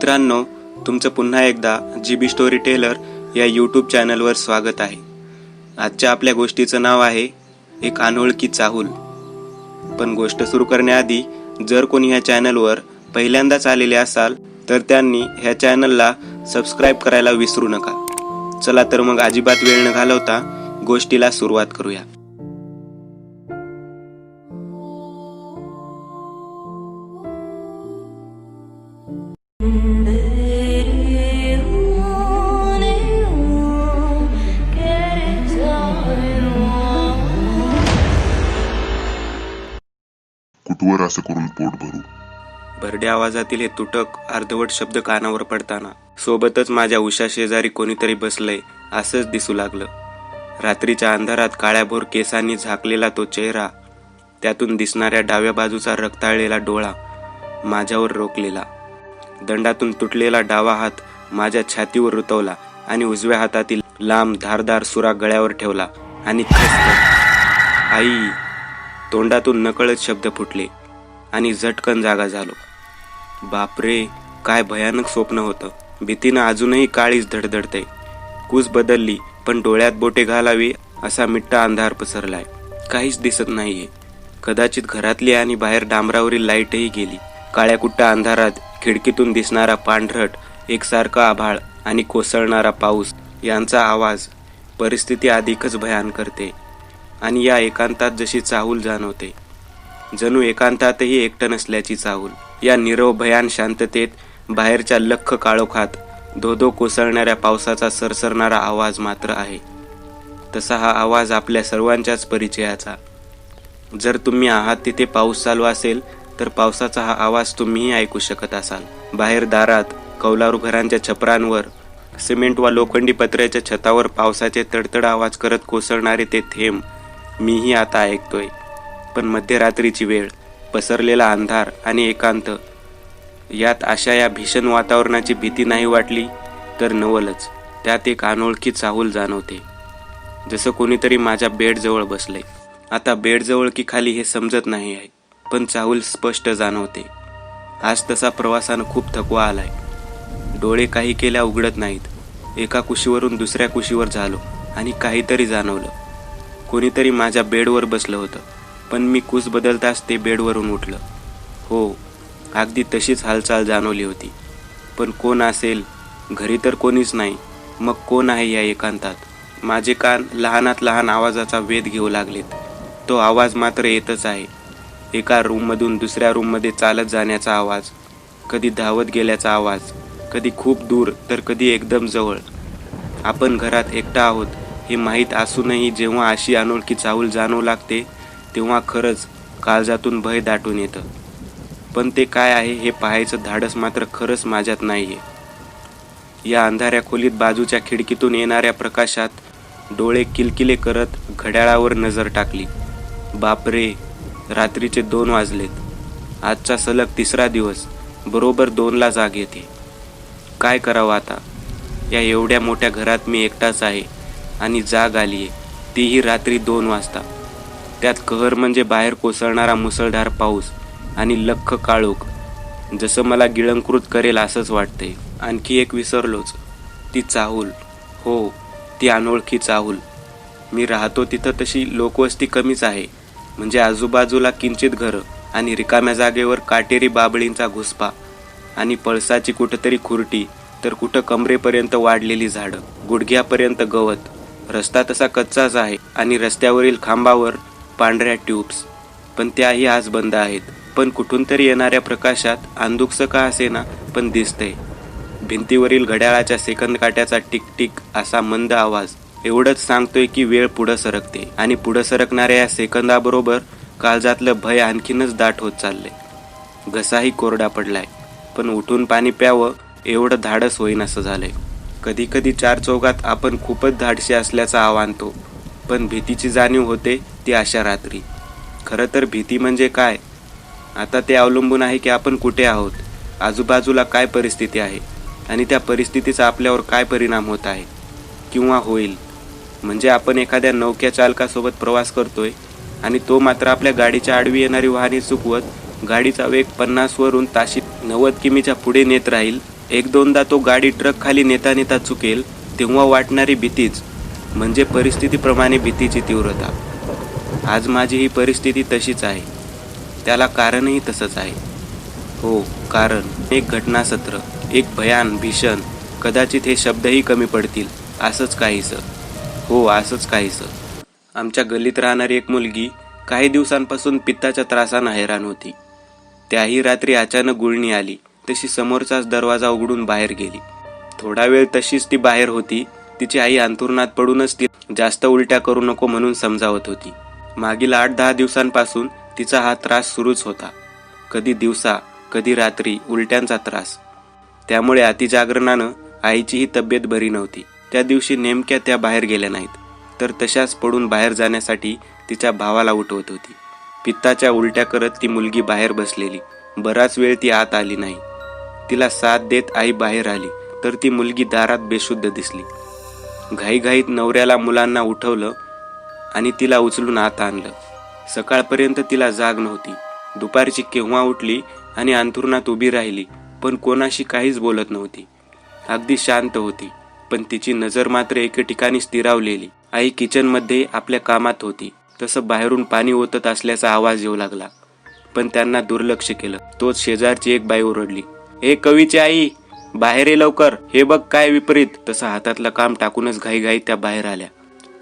मित्रांनो, तुमचं पुन्हा एकदा GB स्टोरी टेलर या यूट्यूब चॅनलवर स्वागत आहे. आजच्या आपल्या गोष्टीचं नाव आहे एक अनोळखी चाहूल. पण गोष्ट सुरू करण्याआधी जर कोणी ह्या चॅनलवर पहिल्यांदाच आलेले असाल तर त्यांनी ह्या चॅनलला सबस्क्राईब करायला विसरू नका. चला तर मग अजिबात वेळ न घालवता गोष्टीला सुरुवात करूया. कुठवर असं करून पोट भरू. भरड्या आवाजातील हे तुटक अर्धवट शब्द कानावर पडताना सोबतच माझ्या उशा शेजारी कोणीतरी बसलंय असंच दिसू लागलं. रात्रीच्या अंधारात काळ्याभोर केसांनी झाकलेला तो चेहरा, त्यातून दिसणाऱ्या डाव्या बाजूचा रक्ताळलेला डोळा माझ्यावर रोखलेला, दंडातून तुटलेला डावा हात माझ्या छातीवर रुतवला आणि उजव्या हातातील लांब धारदार सुरा गळ्यावर ठेवला आणि आई. तोंडातून नकळत शब्द फुटले आणि झटकन जागा झालो. बापरे, काय भयानक स्वप्न होतं. भीतीनं अजूनही काळीच धडधडते. कूस बदलली पण डोळ्यात बोटे घालावी असा मिट्टा अंधार पसरलाय. काहीच दिसत नाहीये. कदाचित घरातली आणि बाहेर डांबरावरील लाईटही गेली. काळ्या कुट्टा अंधारात खिडकीतून दिसणारा पांढरट एकसारखा आभाळ आणि कोसळणारा पाऊस यांचा आवाज परिस्थिती अधिकच भयान करते. आणि या एकांतात जशी चाहूल जाणवते, जणू एकांतातही एकटं नसल्याची चाहूल. या नीरव भयान शांततेत बाहेरच्या लख्ख काळोखात धोधो कोसळणाऱ्या पावसाचा सरसरणारा आवाज मात्र आहे. तसा हा आवाज आपल्या सर्वांच्याच परिचयाचा. जर तुम्ही आहात तिथे पाऊस चालू असेल तर पावसाचा हा आवाज तुम्हीही ऐकू शकत असाल. बाहेर दारात, कौलारू घरांच्या छपरांवर, सिमेंट वा लोखंडी पत्र्याच्या छतावर पावसाचे तडतड आवाज करत कोसळणारे ते थेंब मीही आता ऐकतोय. पण मध्यरात्रीची वेळ, पसरलेला अंधार आणि एकांत, यात अशा या भीषण वातावरणाची भीती नाही वाटली तर नवलच. त्यात एक अनोळखी चाहूल जाणवते, जसं कोणीतरी माझ्या बेडजवळ बसलंय. आता बेडजवळ की खाली हे समजत नाही आहे, पण चाहूल स्पष्ट जाणवते. आज तसा प्रवासानं खूप थकवा आलाय. डोळे काही केल्या उघडत नाहीत. एका कुशीवरून दुसऱ्या कुशीवर झालो आणि काहीतरी जाणवलं. कोणीतरी माझ्या बेडवर बसलं होतं, पण मी कुस बदलताच ते बेडवरून उठलं. हो, अगदी तशीच हालचाल जाणवली होती. पण कोण असेल? घरी तर कोणीच नाही. मग कोण आहे या एकांतात? माझे कान लहानात लहान आवाजाचा वेध घेऊ लागलेत. तो आवाज मात्र येतच आहे. एका रूममधून दुसऱ्या रूममध्ये चालत जाण्याचा आवाज, कधी धावत गेल्याचा आवाज, कधी खूप दूर तर कधी एकदम जवळ. आपण घरात एकटा आहोत हे माहीत असूनही जेव्हा अशी अनोळखी चाहूल जाणवू लागते तेव्हा खरंच काळजातून भय दाटून येतं. पण ते काय आहे हे पाहायचं धाडस मात्र खरंच माझ्यात नाहीये. या अंधाऱ्या खोलीत बाजूच्या खिडकीतून येणाऱ्या प्रकाशात डोळे किलकिले करत घड्याळावर नजर टाकली. बापरे, रात्रीचे 2 वाजलेत. आजचा सलग 3रा दिवस बरोबर 2ला जाग येते. काय करावं आता? या एवढ्या मोठ्या घरात मी एकटाच आहे आणि जाग आलीये, तीही रात्री 2 वाजता. त्यात कहर म्हणजे बाहेर कोसळणारा मुसळधार पाऊस आणि लख्ख काळोख. जसं मला गिळंकृत करेल असंच वाटतंय. आणखी एक विसरलोच, ती चाहूल. हो, ती अनोळखी चाहूल. मी राहतो तिथं तशी लोकवस्ती कमीच आहे. म्हणजे आजूबाजूला किंचित घरं आणि रिकाम्या जागेवर काटेरी बाबळींचा घुसपा आणि पळसाची कुठंतरी खुरटी, तर कुठं कमरेपर्यंत वाढलेली झाडं, गुडघ्यापर्यंत गवत. रस्ता तसा कच्चाच आहे आणि रस्त्यावरील खांबावर पांढऱ्या ट्यूब्स, पण त्याही आज बंद आहेत. पण कुठून तरी येणाऱ्या प्रकाशात अंधुकसं का असेना पण दिसतंय. भिंतीवरील घड्याळाच्या सेकंद काट्याचा टिक असा मंद आवाज एवढंच सांगतोय की वेळ पुढं सरकते. आणि पुढं सरकणाऱ्या या सेकंदाबरोबर काळजातलं भय आणखीनच दाट होत चाललंय. घसाही कोरडा पडलाय, पण उठून पाणी प्यावं एवढं धाडस होईन असं झालंय. कधी कधी 4 चौघात आपण खूपच धाडशी असल्याचा आवानतो, पण भीतीची जाणीव होते ती अशा रात्री. खरं तर भीती म्हणजे काय, आता ते अवलंबून आहे की आपण कुठे आहोत, आजूबाजूला काय परिस्थिती आहे आणि त्या परिस्थितीचा आपल्यावर काय परिणाम होत आहे किंवा होईल. म्हणजे आपण एखाद्या नौक्या चालकासोबत प्रवास करतोय आणि तो मात्र आपल्या गाडीच्या आडवी येणारी वाहने चुकवत गाडीचा वेग 50 वरून ताशी 90 किमीच्या पुढे नेत राहील एक दोनदा तो गाडी ट्रक खाली नेता नेता चुकेल तेव्हा वाटणारी भीतीच म्हणजे परिस्थितीप्रमाणे भीतीची तीव्रता. आज माझी ही परिस्थिती तशीच आहे. त्याला कारणही तसंच आहे. हो, कारण एक घटनासत्र, एक भयान भीषण, कदाचित हे शब्दही कमी पडतील, असंच काहीसं. हो, असंच काहीसं. आमच्या गल्लीत राहणारी एक मुलगी काही दिवसांपासून पित्ताच्या त्रासानं हैराण होती. त्याही रात्री अचानक गुळणी आली तशी समोरचाच दरवाजा उघडून बाहेर गेली. थोडा वेळ तशीच ती बाहेर होती. तिची आई अंथरुणात पडूनच ती जास्त उलट्या करू नको म्हणून समजावत होती. मागील 8-10 दिवसांपासून तिचा हा त्रास सुरूच होता. कधी दिवसा, कधी रात्री उलट्यांचा त्रास. त्यामुळे अतिजागरणानं आईचीही तब्येत बरी नव्हती. त्या दिवशी नेमक्या त्या बाहेर गेल्या नाहीत, तर तशाच पडून बाहेर जाण्यासाठी तिच्या भावाला उठवत होती. पित्ताच्या उलट्या करत ती मुलगी बाहेर बसलेली. बराच वेळ ती आत आली नाही. तिला साथ देत आई बाहेर आली तर ती मुलगी दारात बेशुद्ध दिसली. घाईघाईत नवऱ्याला मुलांना उठवलं आणि तिला उचलून आत आणलं. सकाळपर्यंत तिला जाग नव्हती. दुपारची केव्हा उठली आणि अंथरुणात उभी राहिली, पण कोणाशी काहीच बोलत नव्हती. अगदी शांत होती, पण तिची नजर मात्र एके ठिकाणी स्थिरावलेली. आई किचनमध्ये आपल्या कामात होती. तसं बाहेरून पाणी ओतत असल्याचा आवाज येऊ लागला, पण त्यांना दुर्लक्ष केलं. तोच शेजारची एक बाई ओरडली, "हे कवीची आई, बाहेर ये लवकर, हे बघ काय विपरीत." तसं हातातलं काम टाकूनच घाईघाई त्या बाहेर आल्या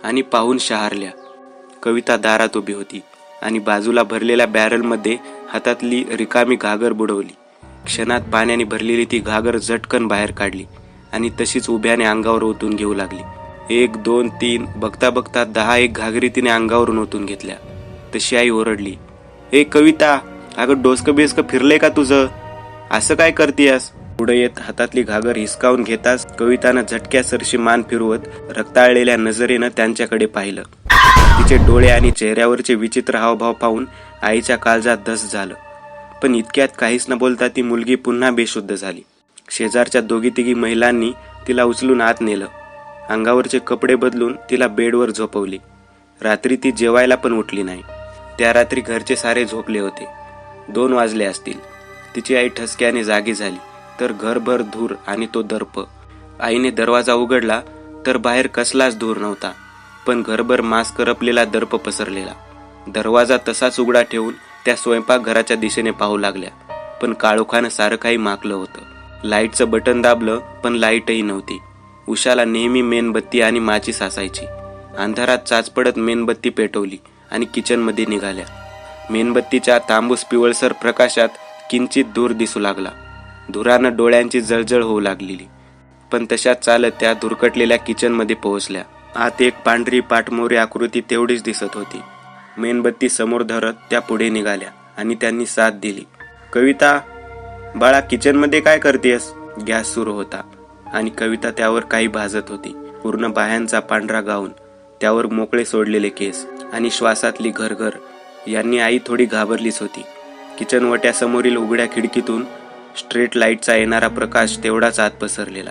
आणि पाहून शहारल्या. कविता दारात उभी होती आणि बाजूला भरलेल्या बॅरलमध्ये हातातली रिकामी घागर बुडवली. क्षणात पाण्याने भरलेली ती घागर झटकन बाहेर काढली आणि तशीच उभ्याने अंगावर ओतून घेऊ लागली. 1, 2, 3 बघता बघता 10 घागरी तिने अंगावरून ओतून घेतल्या. तशी आई ओरडली, "हे कविता, अगं डोसकं बेसकं फिरलंय का तुझं? असं काय करतेस?" पुढे येत हातातली घागर हिसकावून घेताच कवितानं झटक्यासरशी मान फिरवत रक्ताळलेल्या नजरेनं त्यांच्याकडे पाहिलं. तिचे डोळे आणि चेहऱ्यावरचे विचित्र हावभाव पाहून आईच्या काळजात धस झालं. पण इतक्यात काहीच न बोलता ती मुलगी पुन्हा बेशुद्ध झाली. शेजारच्या 2-3 महिलांनी तिला उचलून आत नेलं. अंगावरचे कपडे बदलून तिला बेडवर झोपवली. रात्री ती जेवायला पण उठली नाही. त्या रात्री घरचे सारे झोपले होते. 2 वाजले असतील. तिची आई ठसक्याने जागी झाली तर घरभर धूर आणि तो दर्प. आईने दरवाजा उघडला तर बाहेर कसलाच धूर नव्हता, पण घरभर मांस करपलेला दर्प पसरलेला. दरवाजा तसाच उघडा ठेवून त्या स्वयंपाकघराच्या दिशेने पाहू लागल्या, पण काळोखानं सारं काही माकलं होतं. लाईटचं बटन दाबलं पण लाईटही नव्हती. उषाला नेहमी मेणबत्ती आणि माचीस असायची. अंधारात चाच पडत मेणबत्ती पेटवली आणि किचनमध्ये निघाल्या. मेणबत्तीच्या तांबूस पिवळसर प्रकाशात किंचित धूर दिसू लागला. धुरानं डोळ्यांची जळजळ होऊ लागलेली. पण तशाच चालत त्या धुरकटलेल्या किचनमध्ये पोहोचल्या. आत एक पांढरी पाठमोरी आकृती तेवढीच दिसत होती. मेणबत्ती समोर धरत त्या पुढे निघाल्या आणि त्यांनी साथ दिली. "कविता, बाळा, किचनमध्ये काय करतेस?" गॅस सुरू होता आणि कविता त्यावर काही भाजत होती. पूर्ण बाह्यांचा पांढरा गाऊन, त्यावर मोकळे सोडलेले केस आणि श्वासातली घरघर यांनी आई थोडी घाबरलीच होती. किचन वट्यासमोरील उघड्या खिडकीतून स्ट्रीट लाईटचा येणारा प्रकाश तेवढाच आत पसरलेला.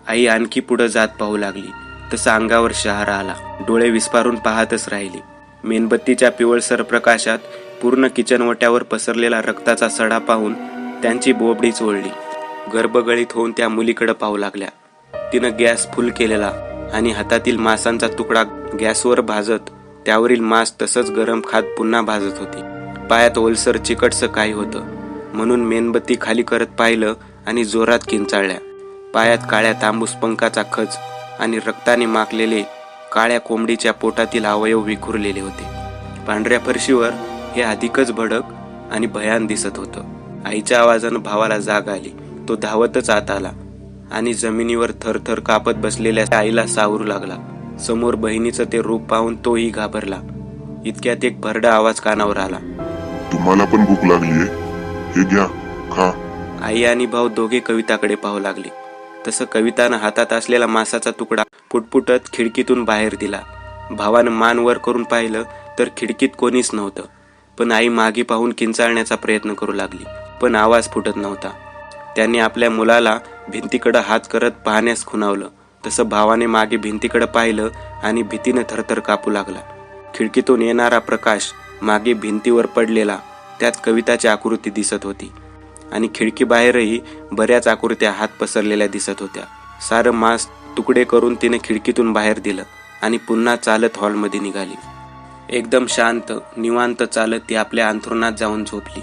आई आणखी पुढे जात पाहू लागली तसं अंगावर शहारा आला. डोळे विस्पारून पाहतच राहिली. मेणबत्तीच्या पिवळसर प्रकाशात पूर्ण किचन वट्यावर पसरलेला रक्ताचा सडा पाहून त्यांची बोबडी चोळली. गर्भगळीत होऊन त्या मुलीकडे पाहू लागल्या. तिनं गॅस फुल केलेला आणि हातातील मांसाचा तुकडा गॅसवर भाजत त्यावरील मांस तसंच गरम खात पुन्हा भाजत होती. पायात ओलसर चिकटसं काही होतं म्हणून मेणबत्ती खाली करत पाहिलं आणि जोरात किंचाळल्या. पायात काळ्या तांबूस पंखाचा खच आणि रक्ताने माखलेले काळ्या कोंबडीच्या पोटातील अवयव विखुरलेले होते. पांढऱ्या फरशीवर हे अधिकच भडक आणि भयान दिसत होतं. आईच्या आवाजानं भावाला जाग आली. तो धावतच आत आला आणि जमिनीवर थरथर कापत बसलेल्या आईला सावरू लागला. समोर बहिणीचं ते रूप पाहून तोही घाबरला. इतक्यात एक भरडा आवाज कानावर आला, "तुम्हाला पण भूक लागलीये? हे घ्या, खा." आई आणि भाऊ दोघे कविताकडे पाहू लागले. तसं कवितानं हातात असलेला मांसाचा तुकडा पुटपुटत खिडकीतून बाहेर दिला. भावानं मान वर करून पाहिलं तर खिडकीत कोणीच नव्हतं. पण आई मागे पाहून किंचाळण्याचा प्रयत्न करू लागली, पण आवाज फुटत नव्हता. त्यांनी आपल्या मुलाला भिंतीकडे हात करत पाहण्यास खुणावलं. तसं भावाने मागे भिंतीकडे पाहिलं आणि भीतीनं थरथर कापू लागला. खिडकीतून येणारा प्रकाश मागे भिंतीवर पडलेला, त्यात कविताची आकृती दिसत होती. आणि खिडकीबाहेरही बऱ्याच आकृत्या हात पसरलेल्या दिसत होत्या. सारं मांस तुकडे करून तिने खिडकीतून बाहेर दिलं आणि पुन्हा चालत हॉलमध्ये निघाली. एकदम शांत निवांत चालत ती आपल्या अंथरुणात जाऊन झोपली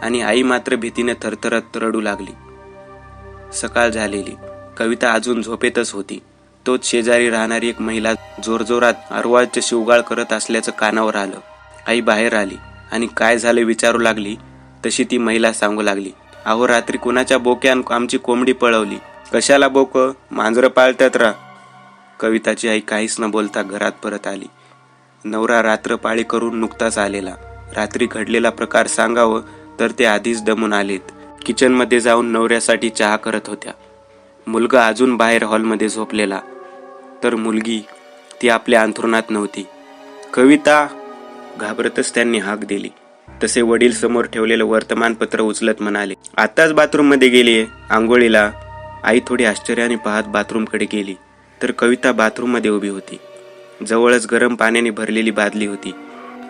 आणि आई मात्र भीतीने थरथरत रडू लागली. सकाळ झालेली. कविता अजून झोपेतच होती. तोच शेजारी राहणारी एक महिला जोरजोरात अरवाळचे शिवगाळ करत असल्याचं कानावर आलं. आई बाहेर आली आणि काय झालं विचारू लागली तशी ती महिला सांगू लागली, अहो रात्री कुणाच्या बोक्यान आमची कोंबडी पळवली. कशाला बोक? मांजरं पाळतात रा. कविताची आई काहीच न बोलता घरात परत आली. नवरा रात्रपाळी करून नुकताच आलेला. रात्री घडलेला प्रकार सांगावं तर ते आधीच दमून आलेत. किचनमध्ये जाऊन नवऱ्यासाठी चहा करत होत्या. मुलगा अजून बाहेर हॉलमध्ये झोपलेला, तर मुलगी ती आपल्या अंथरुणात नव्हती. कविता! घाबरतच त्यांनी हाक दिली. तसे वडील समोर ठेवलेलं वर्तमानपत्र उचलत म्हणाले, आताच बाथरूममध्ये गेलीये आंघोळीला. आई थोडी आश्चर्याने पाहत बाथरूमकडे गेली तर कविता बाथरूममध्ये उभी होती. जवळच गरम पाण्याने भरलेली बादली होती.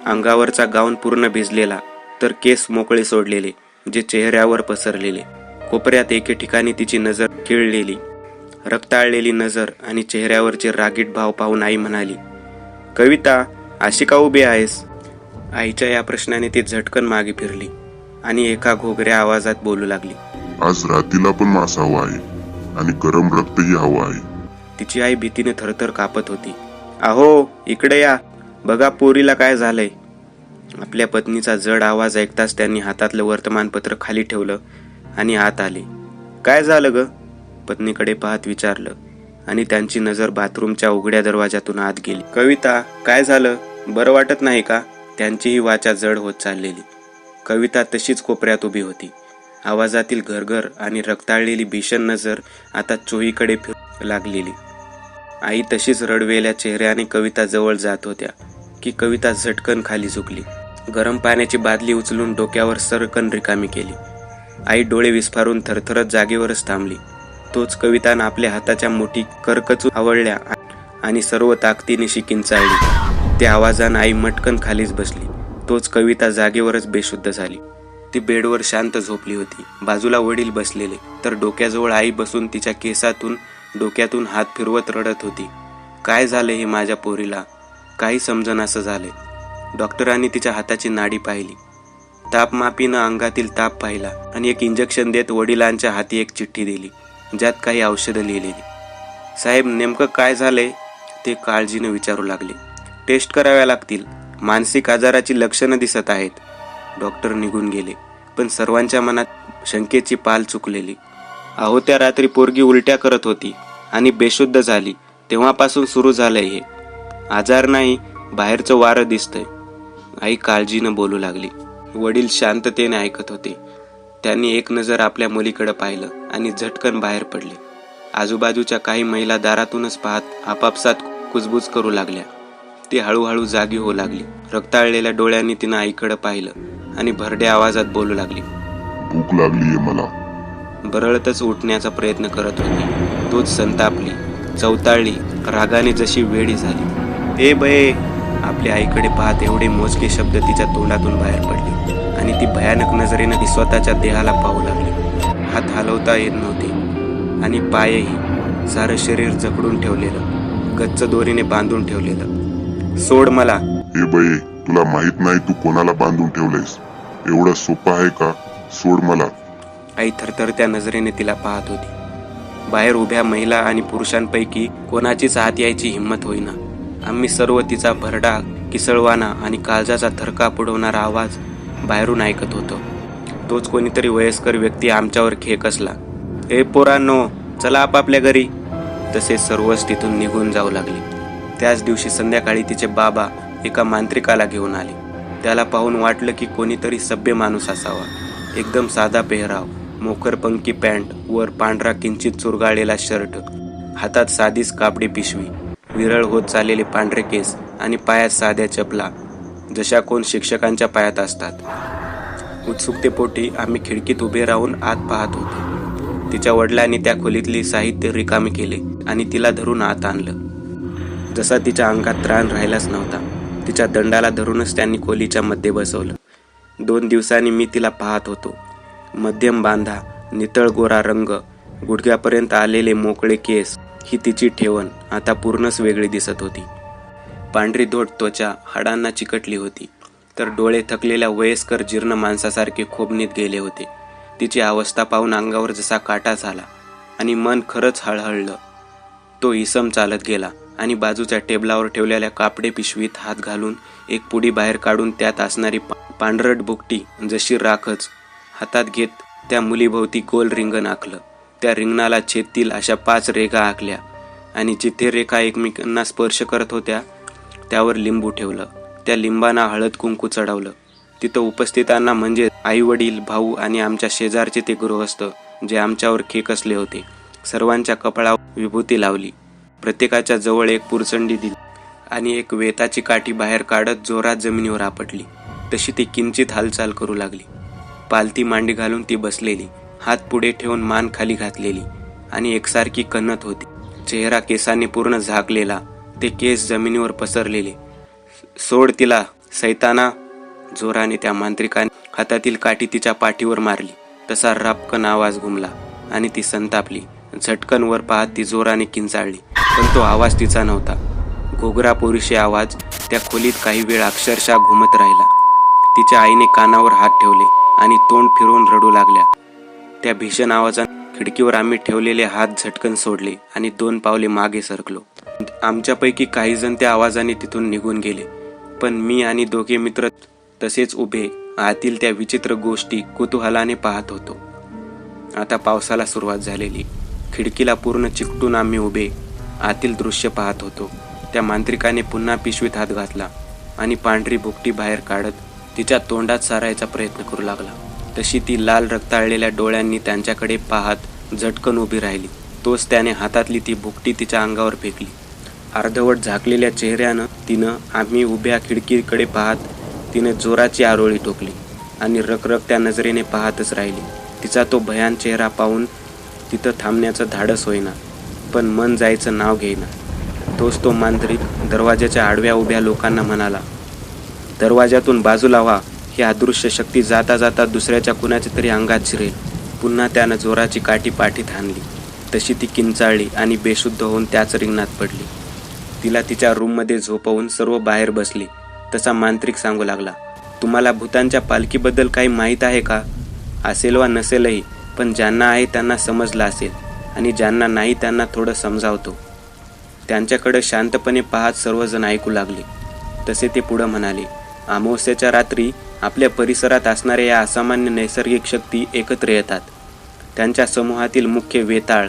अंगावरचा गाऊन पूर्ण भिजलेला, तर केस मोकळे सोडलेले जे चेहऱ्यावर पसरलेले. कोपऱ्यात एके ठिकाणी तिची नजर खिळलेली, रक्ताळलेली नजर आणि चेहऱ्यावरचे रागीट भाव पाहून आई म्हणाली, कविता अशी का उभी आहेस? आईच्या या प्रश्नाने ती झटकन मागे फिरली आणि एका घोगऱ्या आवाजात बोलू लागली, आज रातीला पण मांस हवा आहे आणि गरम रक्तही हवं आहे. तिची आई भीतीने थरथर कापत होती. अहो इकडे या, बघा पोरीला काय झालंय. आपल्या पत्नीचा जड आवाज ऐकताच त्यांनी हातातलं वर्तमानपत्र खाली ठेवलं आणि आत आले. काय झालं ग? पत्नीकडे पाहत विचारलं आणि त्यांची नजर बाथरूमच्या उघड्या दरवाजातून आत गेली. कविता काय झालं? बरं वाटत नाही का? त्यांचीही वाचा जड होत चाललेली. कविता तशीच कोपऱ्यात उभी होती. आवाजातील घरघर आणि रक्ताळलेली भीषण नजर आता चोहीकडे फिरू लागलेली. आई तशीच रडवेल्या चेहऱ्याने कविता जवळ जात होत्या की कविता झटकन खाली झुकली. गरम पाण्याची बादली उचलून डोक्यावर सरकन रिकामी केली. आई डोळे विस्फारून थरथरत जागेवरच थांबली. तोच कवितानं आपल्या हाताच्या मुठी करकचून आवळल्या आणि सर्व ताकदीने किंचाळली. त्या आवाजानं आई मटकन खालीच बसली. तोच कविता जागेवरच बेशुद्ध झाली. ती बेडवर शांत झोपली होती. बाजूला वडील बसलेले, तर डोक्याजवळ आई बसून तिच्या केसातून डोक्यातून हात फिरवत रडत होती. काय झाले हे माझ्या पोरीला? काही समजनासं झाले. डॉक्टरांनी तिच्या हाताची नाडी पाहिली. तापमापीनं अंगातील ताप पाहिला आणि एक इंजेक्शन देत वडिलांच्या हाती एक चिठ्ठी दिली, ज्यात काही औषधं लिहिलेली. साहेब नेमकं काय झालंय ते काळजीने विचारू लागले. टेस्ट कराव्या लागतील. मानसिक आजाराची लक्षणं दिसत आहेत. डॉक्टर निघून गेले, पण सर्वांच्या मनात शंकेची पाल चुकलेली. अहो त्या रात्री पोरगी उलट्या करत होती आणि बेशुद्ध झाली. तेव्हापासून सुरू झालंय हे. आजार नाही, बाहेरचं वारं दिसतंय. आई काळजीनं बोलू लागली. वडील शांततेने ऐकत होते. त्यांनी एक नजर आपल्या मुलीकडे पाहिलं आणि झटकन बाहेर पडले. आजूबाजूच्या काही महिला दारातूनच पाहत आपापसात कुजबूज करू लागल्या. ती हळूहळू जागी होऊ लागली. रक्ताळलेल्या डोळ्यांनी तिनं आईकडे पाहिलं आणि भरड्या आवाजात बोलू लागली, भूक लागलीये मला. बरळतच उठण्याचा प्रयत्न करत होती. तोच संतापली, चवताळली, रागाने जशी वेडी झाली. ए बये! आपल्या आईकडे पाहत एवढे मोजके शब्द तिच्या तोंडातून बाहेर पडले आणि ती भयानक नजरेनं ती स्वतःच्या देहाला पाहू लागली. हात हलवता येत नव्हते आणि पायही, सारं शरीर जखडून ठेवलेलं, गच्च दोरीने बांधून ठेवलेलं. सोड मला. ए बये, तुला माहित नाही तू कोणाला बांधून ठेवलंयस? एवढं सोपं आहे का? सोड मला. आई थरथरत्या नजरेने तिला पाहत होती. बाहेर उभ्या महिला आणि पुरुषांपैकी कोणाचीच आत यायची हिंमत होईना. आम्ही सर्व तिचा भरडा, किसळवाना आणि काळजाचा थरकाप उडवणारा आवाज बाहेरून ऐकत होतो. तोच कोणीतरी वयस्कर व्यक्ती आमच्यावर खेक असला. ए पोरांनो, चला आपापल्या घरी. तसे सर्वच तिथून निघून जाऊ लागले. त्याच दिवशी संध्याकाळी तिचे बाबा एका मांत्रिकाला घेऊन आले. त्याला पाहून वाटलं की कोणीतरी सभ्य माणूस असावा. एकदम साधा पेहराव, मोकरपंकी पॅन्ट, वर पांढरा किंचित चुरगाळलेला शर्ट, हातात साधीच कापडी पिशवी, विरळ होत चाललेले पांढरे केस आणि पायात साध्या चपला, जशा कोण शिक्षकांच्या पायात असतात. उत्सुकतेपोटी आम्ही खिडकीत उभे राहून आत पाहत होतो. तिच्या वडिलांनी त्या खोलीतली साहित्य रिकामी केले आणि तिला धरून आत आणलं. जसा तिच्या अंगात त्राण राहिलाच नव्हता. तिच्या दंडाला धरूनच त्यांनी खोलीच्या मध्ये बसवलं. 2 दिवसांनी मी तिला पाहत होतो. मध्यम बांधा, नितळ गोरा रंग, गुडघ्यापर्यंत आलेले मोकळे केस, ही तिची ठेवण आता पूर्णच वेगळी दिसत होती. पांढरी धोट त्वचा हाडांना चिकटली होती, तर डोळे थकलेल्या वयस्कर जीर्ण माणसासारखे खोबनीत गेले होते. तिची अवस्था पाहून अंगावर जसा काटा झाला आणि मन खरंच हळहळलं. तो इसम चालत गेला आणि बाजूच्या टेबलावर ठेवलेल्या कापडे पिशवीत हात घालून एक पुडी बाहेर काढून त्यात असणारी पांढरट बुकटी जशी राखच हातात घेत त्या मुलीभोवती गोल रिंगण आखलं. त्या रिंगणाला छेदतील अशा 5 रेघा आखल्या आणि जिथे रेखा एकमेकांना स्पर्श करत होत्या त्यावर लिंबू ठेवलं. त्या लिंबांना हळद कुंकू चढवलं. तिथं उपस्थितांना म्हणजे आई वडील, भाऊ आणि आमच्या शेजारचे ते गृहस्थ जे आमच्यावर खेकसले होते, सर्वांच्या कपाळावर विभूती लावली. प्रत्येकाच्या जवळ एक पुरचंडी दिली आणि एक वेताची काठी बाहेर काढत जोरात जमिनीवर आपटली. तशी ती किंचित हालचाल करू लागली. पालती मांडी घालून ती बसलेली, हात पुढे ठेवून मान खाली घातलेली आणि एकसारखी कणत होती. चेहरा केसांनी पूर्ण झाकलेला, ते केस जमिनीवर पसरलेले. सोड तिला सैताना, जोराने त्या मांत्रिकाने हातातील काठी तिच्या पाठीवर मारली. तसा रापकन आवाज घुमला आणि ती संतापली. झटकन वर पाहत ती जोराने किंचाळली, पण तो आवाज तिचा नव्हता. घोगरा पुरुषी आवाज त्या खोलीत काही वेळ अक्षरशः घुमत राहिला. तिच्या आईने कानावर हात ठेवले आणि तोंड फिरवून रडू लागल्या. त्या भीषण आवाजात खिडकीवर आम्ही ठेवलेले हात झटकन सोडले आणि 2 पावले मागे सरकलो. आमच्यापैकी काही जण त्या आवाजाने तिथून निघून गेले, पण मी आणि 2 मित्र तसेच उभे आतील त्या विचित्र गोष्टी कुतूहलाने पाहत होतो. आता पावसाला सुरुवात झालेली. खिडकीला पूर्ण चिकटून आम्ही उभे आतील दृश्य पाहत होतो. त्या मांत्रिकाने पुन्हा पिशवीत हात घातला आणि पांढरी भुकटी बाहेर काढत तिच्या तोंडात सारायचा प्रयत्न करू लागला. तशी ती लाल रक्ताळलेल्या डोळ्यांनी त्यांच्याकडे पाहत झटकन उभी राहिली. तोच त्याने हातातली ती भुकटी तिच्या अंगावर फेकली. अर्धवट झाकलेल्या चेहऱ्यानं तिनं आम्ही उभ्या खिडकीकडे पाहत तिने जोराची आरोळी टोकली आणि रखरखत्या नजरेने पाहतच राहिली. तिचा तो भयान चेहरा पाहून तिथं थांबण्याचं धाडस होईना, पण मन जायचं नाव घेईना. तोच तो मांत्रिक दरवाजाच्या आडव्या उभ्या लोकांना म्हणाला, दरवाजातून बाजूला व्हा. ही अदृश्य शक्ती जाता जाता दुसऱ्याच्या कुणाच्या तरी अंगात शिरेल. पुन्हा त्यानं जोराची काठी पाठीत हाणली. तशी ती किंचाळली आणि बेशुद्ध होऊन त्याच रिंगणात पडली. तिला तिच्या रूममध्ये झोपवून सर्व बाहेर बसली. तसा मांत्रिक सांगू लागला, तुम्हाला भूतांच्या पालखीबद्दल काही माहीत आहे का? असेल वा नसेलही, पण ज्यांना आहे त्यांना समजलं असेल आणि ज्यांना नाही त्यांना थोडं समजावतो. त्यांच्याकडे शांतपणे पाहत सर्वजण ऐकू लागले. तसे ते पुढं म्हणाले, अमावस्येच्या रात्री आपल्या परिसरात असणाऱ्या या असामान्य नैसर्गिक शक्ती एकत्र येतात. त्यांच्या समूहातील मुख्य वेताळ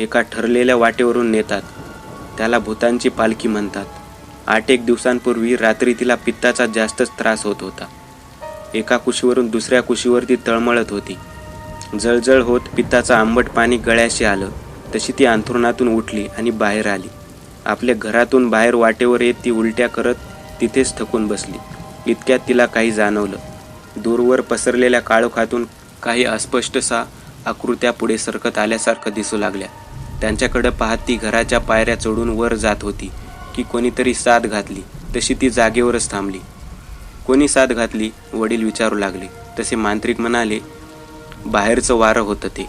एका ठरलेल्या वाटेवरून नेतात. त्याला भूतांची पालखी म्हणतात. 8 दिवसांपूर्वी रात्री तिला पित्ताचा जास्तच त्रास होत होता. एका कुशीवरून दुसऱ्या कुशीवर ती तळमळत होती. जळजळ होत पित्ताचं आंबट पाणी गळ्याशी आलं. तशी ती अंथरुणातून उठली आणि बाहेर आली. आपल्या घरातून बाहेर वाटेवर येत ती उलट्या करत तिथेच थकून बसली. इतक्यात तिला काही जाणवलं. दूरवर पसरलेल्या काळोखातून काही अस्पष्टसा आकृत्या पुढे सरकत आल्यासारखं दिसू लागल्या. त्यांच्याकडे पाहत ती घराच्या पायऱ्या चढून वर जात होती की कोणीतरी साद घातली. तशी ती जागेवरच थांबली. कोणी साद घातली? वडील विचारू लागले. तसे मांत्रिक म्हणाले, बाहेरचं वारं होतं ते.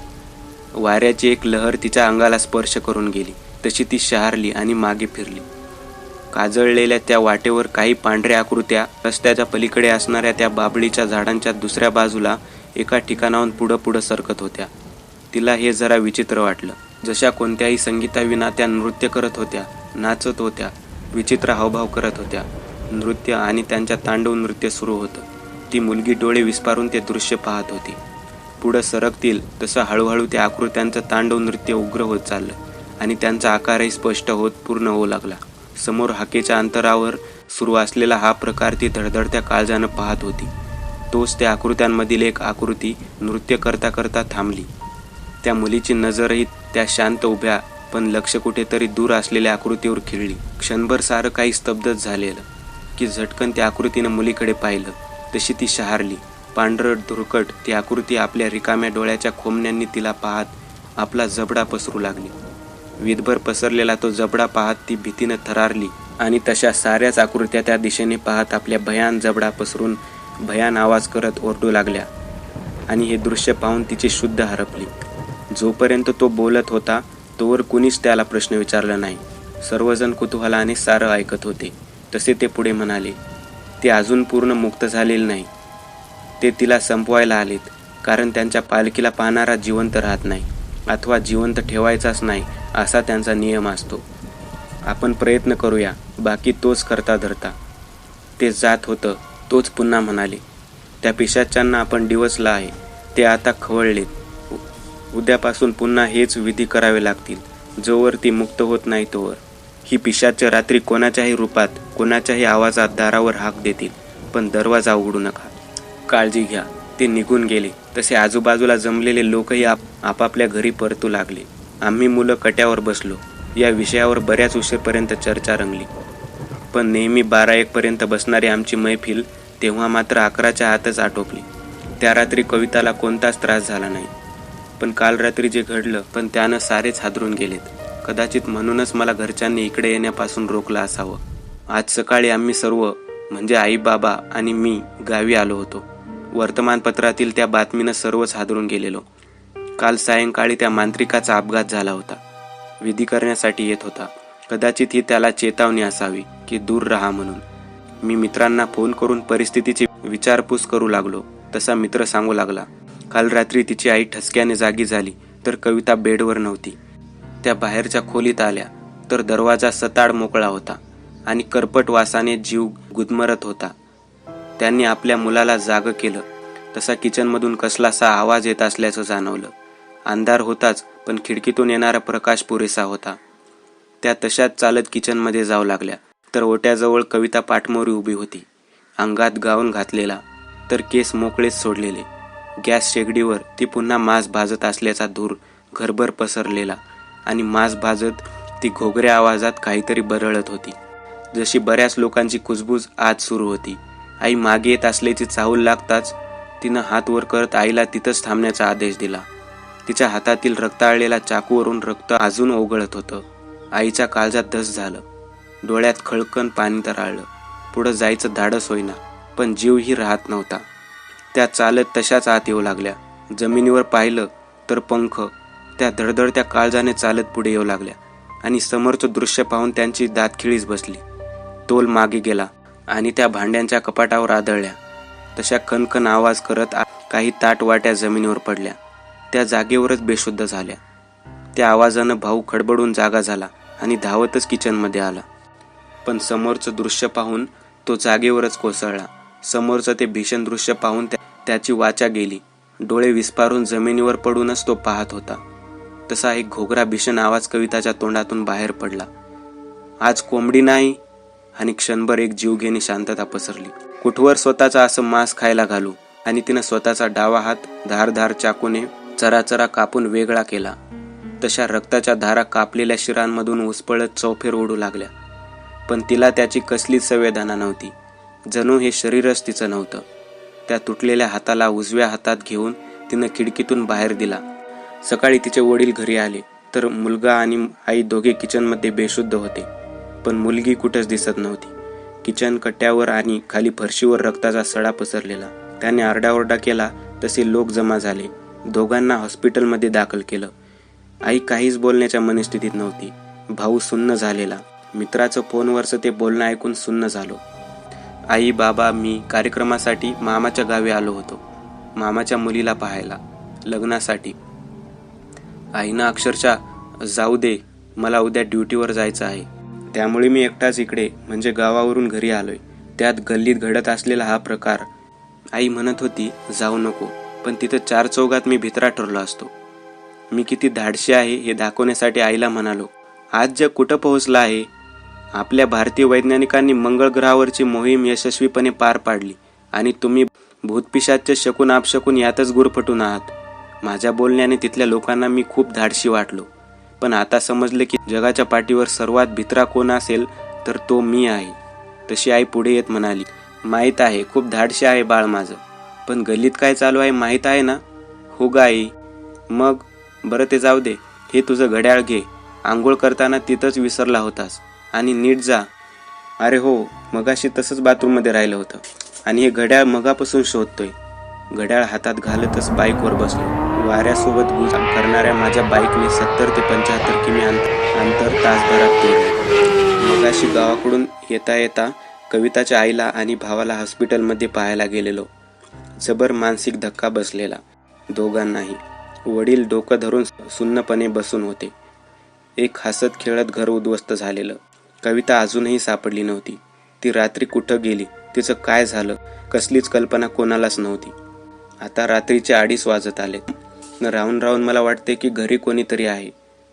वाऱ्याची एक लहर तिच्या अंगाला स्पर्श करून गेली. तशी ती शहारली आणि मागे फिरली. काजळलेल्या त्या वाटेवर काही पांढऱ्या आकृत्या रस्त्याच्या पलीकडे असणाऱ्या त्या बाभळीच्या झाडांच्या दुसऱ्या बाजूला एका ठिकाणाहून पुढं सरकत होत्या. तिला हे जरा विचित्र वाटलं. जशा कोणत्याही संगीताविना त्या नृत्य करत होत्या, नाचत होत्या, विचित्र हावभाव करत होत्या. नृत्य आणि त्यांच्या तांडव नृत्य सुरू होतं. ती मुलगी डोळे विस्पारून ते दृश्य पाहत होती. पुढं सरकतील तसं हळूहळू त्या आकृत्यांचं तांडव नृत्य उग्र होत चाललं आणि त्यांचा आकारही स्पष्ट होत पूर्ण होऊ लागला. समोर हाकेच्या अंतरावर सुरू असलेला हा प्रकार ती धडधडत्या काळजानं पाहत होती. तोच त्या आकृत्यांमधील एक आकृती नृत्य करता करता थांबली. त्या मुलीची नजरही त्या शांत उभ्या पण लक्ष कुठेतरी दूर असलेल्या आकृतीवर खिळली. क्षणभर सारं काही स्तब्धच झालेलं की झटकन त्या आकृतीनं मुलीकडे पाहिलं. तशी ती शहारली. पांढरट धुरकट ती आकृती आपल्या रिकाम्या डोळ्याच्या खोमण्यांनी तिला पाहत आपला जबडा पसरू लागली. विधभर पसरलेला तो जबडा पाहत ती भीतीनं थरारली आणि तशा साऱ्याच आकृत्या त्या दिशेने पाहत आपल्या भयान जबडा पसरून भयान आवाज करत ओरडू लागल्या. आणि हे दृश्य पाहून तिची शुद्ध हरपली. जोपर्यंत तो बोलत होता तोवर कुणीच त्याला प्रश्न विचारला नाही. सर्वजण कुतूहलाने सारं ऐकत होते. तसे ते पुढे म्हणाले, ते अजून पूर्ण मुक्त झालेले नाही. ते तिला संपवायला आलेत, कारण त्यांच्या पालखीला पाहणारा जिवंत राहत नाही अथवा जिवंत ठेवायचाच नाही असा त्यांचा नियम असतो. आपण प्रयत्न करूया, बाकी तोच करता धरता. ते जात होतं. तोच पुन्हा म्हणाले, त्या पिशाच्यांना आपण डिवचलं आहे. ते आता खवळलेत. उद्यापासून पुन्हा हेच विधी करावे लागतील. जोवर ती मुक्त होत नाही तोवर. ही पिशाच्य रात्री कोणाच्याही रूपात, कोणाच्याही आवाजात दारावर हाक देतील, पण दरवाजा उघडू नका. काळजी घ्या. ते निघून गेले तसे आजूबाजूला जमलेले लोकही आपापल्या घरी परतू लागले. आम्ही मुलं कट्यावर बसलो. या विषयावर बऱ्याच उशीरपर्यंत चर्चा रंगली. पण नेहमी 12-1 पर्यंत बसणारी आमची मैफिल तेव्हा मात्र 11च्या आतच आटोपली. त्या रात्री कविताला कोणताच त्रास झाला नाही. पण काल रात्री जे घडलं, पण त्यानं सारेच हादरून गेलेत. कदाचित म्हणूनच मला घरच्यांनी इकडे येण्यापासून रोखलं असावं. आज सकाळी आम्ही सर्व म्हणजे आई, बाबा आणि मी गावी आलो होतो. वर्तमानपत्रातील त्या बातमीनं सर्वच हादरून गेलेलो. काल सायंकाळी त्या मांत्रिकाचा अपघात झाला होता. विधी करण्यासाठी येत होता. कदाचित ही त्याला चेतावणी असावी की दूर राहा म्हणून. मी मित्रांना फोन करून परिस्थितीची विचारपूस करू लागलो. तसा मित्र सांगू लागला, काल रात्री तिची आई ठसक्याने जागी झाली तर कविता बेडवर नव्हती. त्या बाहेरच्या खोलीत आल्या तर दरवाजा सताड मोकळा होता आणि करपट वासाने जीव गुदमरत होता. त्यांनी आपल्या मुलाला जागं केलं. तसा किचनमधून कसलासा आवाज येत असल्याचं जाणवलं. अंधार होताच, पण खिडकीतून येणारा प्रकाश पुरेसा होता. त्या तशाच चालत किचनमध्ये जाऊ लागल्या तर ओट्याजवळ कविता पाठमोरी उभी होती. अंगात गाऊन घातलेला तर केस मोकळेच सोडलेले. गॅस शेगडीवर ती पुन्हा मांस भाजत असल्याचा धूर घरभर पसरलेला आणि मांस भाजत ती घोगऱ्या आवाजात काहीतरी बरळत होती. जशी बऱ्याच लोकांची कुजबूज आज सुरू होती. आई मागे येत असल्याची चाहूल लागताच तिनं हात वर करत आईला तिथंच थांबण्याचा आदेश दिला. तिच्या हातातील रक्ताळलेला चाकूवरून रक्त अजून ओघळत होतं. आईच्या काळजात धस झालं. डोळ्यात खळकन पाणी तरळलं. पुढं जायचं धाडस होईना, पण जीवही राहत नव्हता. त्या चालत तशाच आत येऊ लागल्या. जमिनीवर पाहिलं तर पंख त्या धडधडत्या काळजाने चालत पुढे येऊ लागल्या आणि समोरचं दृश्य पाहून त्यांची दातखिळीच बसली. तोल मागे गेला आणि त्या भांड्यांच्या कपाटावर आदळल्या. तशा कणकण आवाज करत काही ताट वाट्या जमिनीवर पडल्या. त्या जागेवरच बेशुद्ध झाल्या. त्या आवाजानं भाऊ खडबडून जागा झाला आणि धावतच किचनमध्ये आला. पण समोरचं दृश्य पाहून तो जागेवरच कोसळला. समोरचं ते भीषण दृश्य पाहून त्याची वाचा गेली. डोळे विस्पारून जमिनीवर पडूनच तो पाहत होता. तसा एक घोगरा भीषण आवाज कविताच्या तोंडातून बाहेर पडला, आज कोंबडी नाही. आणि क्षणभर एक जीवघेणी शांतता पसरली. कुठवर स्वतःचा असं मांस खायला घालू. आणि तिनं स्वतःचा डावा हात धारधार चाकूने चराचरा कापून वेगळा केला. तशा रक्ताच्या धारा कापलेल्या शिरांमधून उसपळत चौफेर ओढू लागल्या. पण तिला त्याची कसलीच संवेदना नव्हती. जणू हे शरीरच तिचं नव्हतं. त्या तुटलेल्या हाताला उजव्या हातात घेऊन तिनं खिडकीतून बाहेर दिला. सकाळी तिचे वडील घरी आले तर मुलगा आणि आई दोघे किचनमध्ये बेशुद्ध होते. पण मुलगी कुठंच दिसत नव्हती. किचन कट्ट्यावर आणि खाली फरशीवर रक्ताचा सडा पसरलेला. त्याने आरडाओरडा केला तसे लोक जमा झाले. दोघांना हॉस्पिटलमध्ये दाखल केलं. आई काहीच बोलण्याच्या मनस्थितीत नव्हती. भाऊ सुन्न झालेला. मित्राचं फोनवरचं ते बोलणं ऐकून सुन्न झालो. आई, बाबा, मी कार्यक्रमासाठी मामाच्या गावी आलो होतो. मामाच्या मुलीला पाहायला, लग्नासाठी. आईनं अक्षरशः जाऊ दे, मला उद्या ड्युटीवर जायचं आहे. त्यामुळे मी एकटाच इकडे म्हणजे गावावरून घरी आलोय. त्यात गल्लीत घडत असलेला हा प्रकार. आई म्हणत होती जाऊ नको, पण तिथं 4 चौघात मी भित्रा ठरलो असतो. मी किती धाडशी आहे हे दाखवण्यासाठी आईला म्हणालो, आज जग कुठं पोहोचलं आहे. आपल्या भारतीय वैज्ञानिकांनी मंगळ ग्रहावरची मोहीम यशस्वीपणे पार पाडली आणि तुम्ही भूतपिशाच्य शकून आपशकून यातच गुरफटून आहात. माझ्या बोलण्याने तिथल्या लोकांना मी खूप धाडशी वाटलो. पण आता समजले की जगाच्या पाठीवर सर्वात भित्रा कोण असेल तर तो मी आहे. तशी आई पुढे येत म्हणाली, माहीत आहे खूप धाडशी आहे बाळ माझं, पण गल्लीत काय चालू आहे माहीत आहे ना. हो ग आई. मग बरं ते जाऊ दे. हे तुझं घड्याळ घे. आंघोळ करताना तिथंच विसरला होतास आणि नीट जा. अरे हो, मगाशी तसंच बाथरूममध्ये राहिलं होतं आणि हे घड्याळ मगापासून शोधतोय. घड्याळ हातात घालतच बाईकवर बसलो. वाऱ्यासोबत गुज करणाऱ्या माझ्या बाईकने 70 ते 75 किमी अंतर तासभरात तोडले. मगाशी गावाकडून येता येता कविताच्या आईला आणि भावाला हॉस्पिटलमध्ये पाहायला गेलेलो. जबर मानसिक धक्का बसलेला दोघांनाही. वडील डोकं धरून सुन्नपणे बसून होते. एक हसत खेळत घर उद्ध्वस्त झालेलं. कविता अजूनही सापडली नव्हती. ती रात्री कुठं गेली, तिचं काय झालं, कसलीच कल्पना कोणालाच नव्हती. आता रात्रीचे 2:30 वाजत आले. राहून राहून मला वाटते की घरी कोणीतरी आहे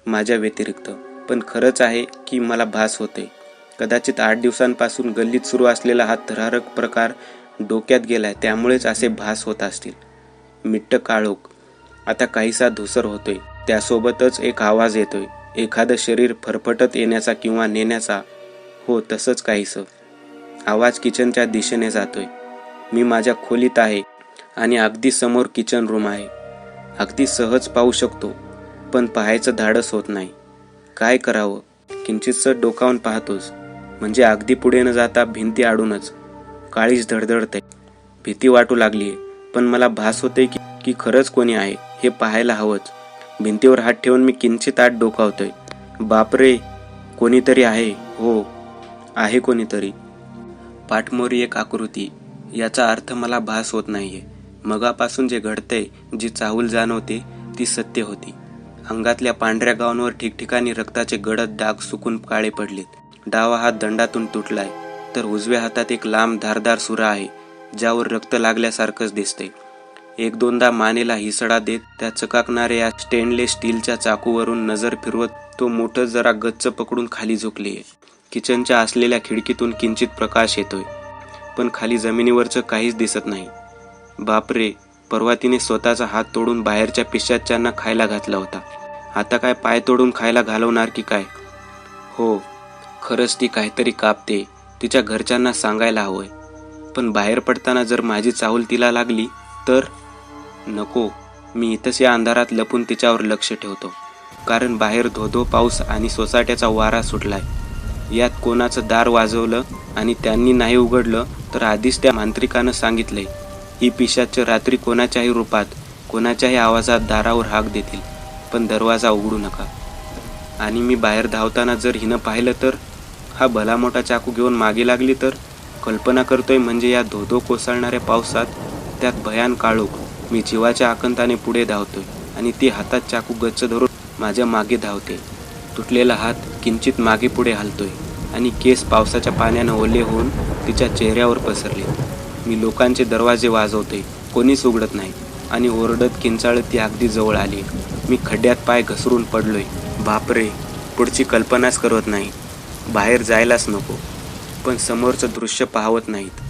माझ्या व्यतिरिक्त. पण खरंच आहे की मला भास होते. कदाचित 8 दिवसांपासून गल्लीत सुरू असलेला हा थरारक प्रकार डोक्यात गेलाय, त्यामुळेच असे भास होत असतील. मिट्ट काळोख आता काहीसा धुसर होतोय. त्यासोबतच एक आवाज येतोय, एखादं शरीर फरफटत येण्याचा किंवा नेण्याचा. हो, तसंच काहीसं. आवाज किचनच्या दिशेने जातोय. मी माझ्या खोलीत आहे आणि अगदी समोर किचन रूम आहे. अगदी सहज पाहू शकतो, पण पाहायचं धाडस होत नाही. काय करावं? किंचितसं डोकावून पाहतोच, म्हणजे अगदी पुढे न जाता भिंती आडूनच. काळीच धडधडते. भीती वाटू लागलीये, पण मला भास होते की खरंच कोणी आहे हे पाहायला हवंच. भिंतीवर हात ठेवून मी किंचित आत डोकावतोय. बापरे, कोणीतरी आहे. हो, आहे कोणीतरी. पाठमोरी एक आकृती. याचा अर्थ मला भास होत नाहीये. मगापासून जे घडतंय, जी चाहूल जाणवते, ती सत्य होती. अंगातल्या पांढऱ्या गावांवर ठिकठिकाणी रक्ताचे गडद डाग सुकून काळे पडलेत. डावा हात दंडातून तुटलाय, तर उजव्या हातात एक लांब धारदार सुरा आहे, ज्यावर रक्त लागल्यासारखंच दिसतंय. 1-2दा मानेला हिसडा देत त्या चकाकणाऱ्या या स्टेनलेस स्टीलच्या चाकूवरून नजर फिरवत तो मोठं जरा गच्च पकडून खाली झुकलीये. किचनच्या असलेल्या खिडकीतून किंचित प्रकाश येतोय, पण खाली जमिनीवरचं काहीच दिसत नाही. बापरे, परवा तिने स्वतःचा हात तोडून बाहेरच्या पिशाच्यांना खायला घातला होता. आता काय पाय तोडून खायला घालवणार की काय? हो, खरंच ती काहीतरी कापते. तिच्या घरच्यांना सांगायला हवंय. पण बाहेर पडताना जर माझी चाहूल तिला लागली तर? नको, मी इथंच या अंधारात लपून तिच्यावर लक्ष ठेवतो. कारण बाहेर धोधो पाऊस आणि सोसाट्याचा वारा सुटलाय. यात कोणाचं दार वाजवलं आणि त्यांनी नाही उघडलं तर आधीच त्या मांत्रिकानं सांगितलंय, ही पिशाच्च रात्री कोणाच्याही रूपात, कोणाच्याही आवाजात दारावर हाक देतील, पण दरवाजा उघडू नका. आणि मी बाहेर धावताना जर हिनं पाहिलं तर? हा भला मोठा चाकू घेऊन मागे लागली तर? कल्पना करतोय, म्हणजे या धोधो कोसळणाऱ्या पावसात, त्यात भयान काळोख, मी जीवाच्या आकंताने पुढे धावतोय आणि ती हातात चाकू गच्च धरून माझ्या मागे धावते. तुटलेला हात किंचित मागे पुढे हलतोय आणि केस पावसाच्या पाण्यानं ओले होऊन तिच्या चेहऱ्यावर पसरले. मी लोकांचे दरवाजे वाजवतोय, कोणीच उघडत नाही आणि ओरडत किंचाळत ती अगदी जवळ आली. मी खड्ड्यात पाय घसरून पडलोय. बापरे, पुढची कल्पनाच करत नाही. बाहेर जायलाच नको, पण समोरचं दृश्य पाहवत नाहीत.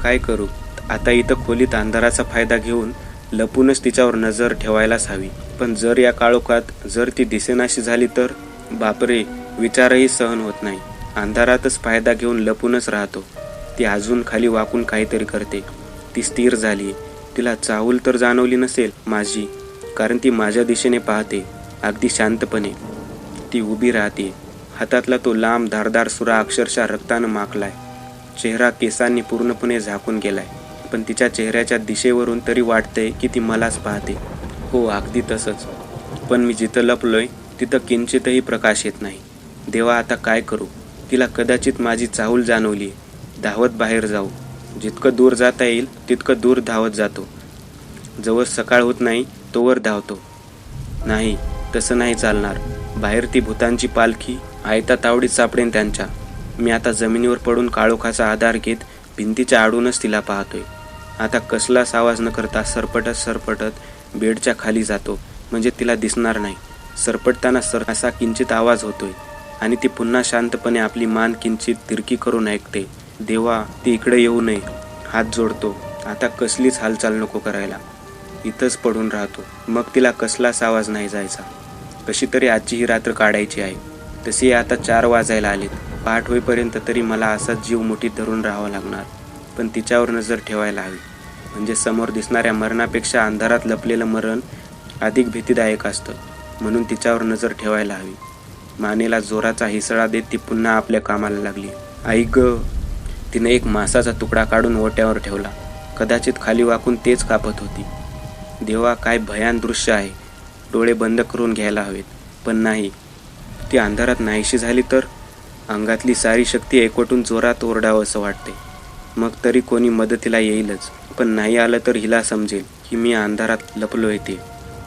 काय करू? आता इथं खोलीत अंधाराचा फायदा घेऊन लपूनच तिच्यावर नजर ठेवायलाच हवी. पण जर या काळोखात जर ती दिसेनाशी झाली तर? बापरे, विचारही सहन होत नाही. अंधारातच फायदा घेऊन लपूनच राहतो. ती अजून खाली वाकून काहीतरी करते. ती स्थिर झाली. तिला चाहूल तर जाणवली नसेल माझी, कारण ती माझ्या दिशेने पाहते, अगदी शांतपणे. ती उभी राहते. हातातला तो लांब धारदार सुरा अक्षरशः रक्तानं माखलाय. चेहरा केसांनी पूर्णपणे झाकून गेलाय, पण तिच्या चेहऱ्याच्या दिशेवरून तरी वाटतंय की ती मलाच पाहते. हो, अगदी तसंच. पण मी जिथं लपलोय तिथं किंचितही प्रकाश येत नाही. देवा, आता काय करू? तिला कदाचित माझी चाहूल जाणवली. धावत बाहेर जाऊ. जितकं दूर जाता येईल तितकं दूर धावत जातो. जवळ सकाळ होत नाही तोवर धावतो. नाही, तसं नाही चालणार. बाहेर ती भूतांची पालखी आयता तावडीत सापडेन त्यांच्या. मी आता जमिनीवर पडून काळोखाचा आधार घेत भिंतीच्या आडूनच तिला पाहतोय. आता कसलाच आवाज न करता सरपटत बेडच्या खाली जातो, म्हणजे तिला दिसणार नाही. सरपटताना असा किंचित आवाज होतोय आणि ती पुन्हा शांतपणे आपली मान किंचित तिरकी करून ऐकते. देवा, ती इकडे येऊ नये. हात जोडतो. आता कसलीच हालचाल नको करायला. इथंच पडून राहतो. मग तिला कसलाच आवाज नाही जायचा. कशी तरी आजची ही रात्र काढायची आहे. तशी आता 4 वाजायला आलेत. पहाट होईपर्यंत तरी मला असाच जीव मुठीत धरून राहावं लागणार. पण तिच्यावर नजर ठेवायला हवी, म्हणजे समोर दिसणाऱ्या मरणापेक्षा अंधारात लपलेलं मरण अधिक भीतीदायक असतं. म्हणून तिच्यावर नजर ठेवायला हवी. मानेला जोराचा हिसळा देत ती पुन्हा आपल्या कामाला लागली. आई ग! तिने एक मांसाचा तुकडा काढून ओट्यावर ठेवला. कदाचित खाली वाकून तेच कापत होती. देवा, काय भयान दृश्य आहे. डोळे बंद करून घ्यायला हवेत, पण नाही. ती अंधारात नाहीशी झाली तर अंगातली सारी शक्ती एकवटून जोरात ओरडावं असं वाटते. मग तरी कोणी मदतीला येईलच, पण नाही आलं तर हिला समजेल की मी अंधारात लपलो येते.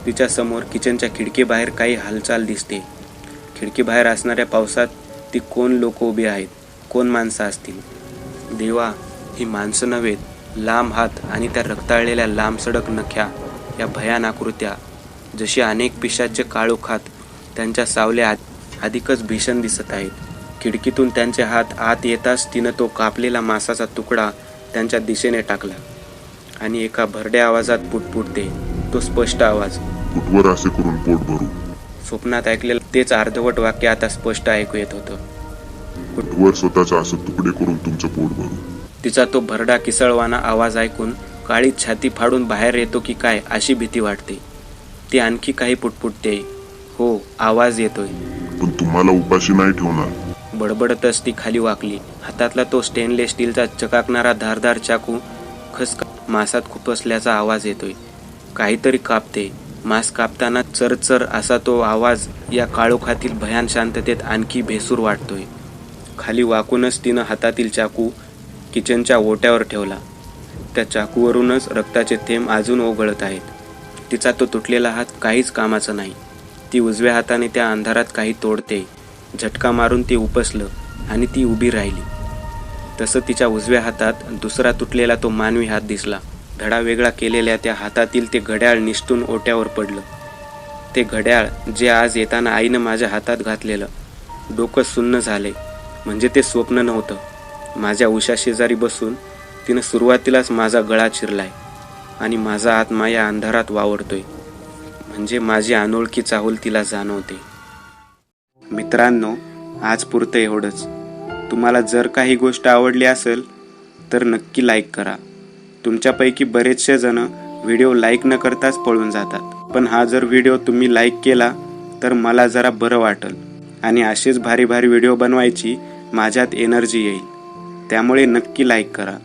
तिच्या समोर किचनच्या खिडकीबाहेर काही हालचाल दिसते. खिडकीबाहेर असणाऱ्या पावसात ती कोण लोक उभी आहेत, कोण माणसं असतील. देवा, ही माणसं नव्हेत. लांब हात आणि त्या रक्ताळलेल्या लांब सडक नख्या, या भयान आकृत्या, जशी अनेक पिशाच्य काळोखात त्यांच्या सावल्या अधिकच भीषण दिसत आहेत. खिडकीतून त्यांचे हात आत येताच तिनं तो कापलेला मांसाचा तुकडा त्यांच्या दिशेने टाकला आणि एका भरड्या आवाजात पुटपुटते. तो स्पष्ट आवाज, कुठवर असे करून पोट भरू. स्वप्नात ऐकलेलं तेच अर्धवट वाक्य आता स्पष्ट ऐकू येत होतं. कुठवर स्वतःचं असं तुकडे करून तुमचं पोट भरू. तिचा तो भरडा किसळवाना आवाज ऐकून काळी छाती फाडून बाहेर येतो की काय अशी भीती वाटते. ती आणखी काही पुटपुटते. हो, आवाज येतोय. पण तुम्हाला उपाशी नाही ठेवणार. बडबडतच ती खाली वाकली. हातातला तो स्टेनलेस स्टीलचा चकाकणारा धारदार चाकू मांसात खुपसल्याचा आवाज येतोय. काहीतरी कापते. मांस कापताना चरचर असा तो आवाज या काळोखातील भयान शांततेत आणखी भेसूर वाटतोय. खाली वाकूनच तिनं हातातील चाकू किचनच्या ओट्यावर ठेवला. त्या चाकूवरूनच रक्ताचे थेंब अजून ओघळत आहेत. तिचा तो तुटलेला हात काहीच कामाचा नाही. ती उजव्या हाताने त्या अंधारात काही तोडते. झटका मारून ते उपसलं आणि ती उभी राहिली. तसं तिच्या उजव्या हातात दुसरा तुटलेला तो मानवी हात दिसला. धडा वेगळा केलेल्या त्या हातातील ते घड्याळ निसटून ओट्यावर पडलं. ते घड्याळ जे आज येताना आईनं माझ्या हातात घातलेलं. डोकं सुन्न झाले. म्हणजे ते स्वप्न नव्हतं. माझ्या उशाशेजारी बसून तिनं सुरुवातीलाच माझा गळा चिरलाय आणि माझा आत्मा या अंधारात वावरतोय. म्हणजे माझी अनोळखी चाहूल तिला जाणवते. मित्रांनो, आज पुरतं एवढंच. तुम्हाला जर काही गोष्ट आवडली असेल तर नक्की लाईक करा. तुमच्यापैकी बरेचसे जण व्हिडिओ लाईक न करताच पळून जातात, पण हा जर व्हिडिओ तुम्ही लाईक केला तर मला जरा बरं वाटेल आणि असेच भारी भारी व्हिडिओ बनवायची माझ्यात एनर्जी येईल. त्यामुळे नक्की लाईक करा.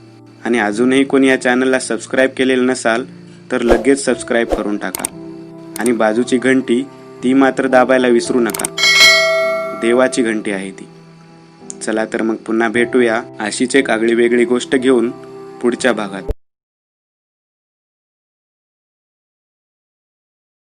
आणि अजूनही कोणी या चॅनलला सबस्क्राईब केलेलं नसाल तर लगेच सबस्क्राईब करून टाका. आणि बाजूची घंटी ती मात्र दाबायला विसरू नका. देवाची घंटी आहे ती. चला तर मग पुन्हा भेटूया अशीच एक आगळी वेगळी गोष्ट घेऊन पुढच्या भागात.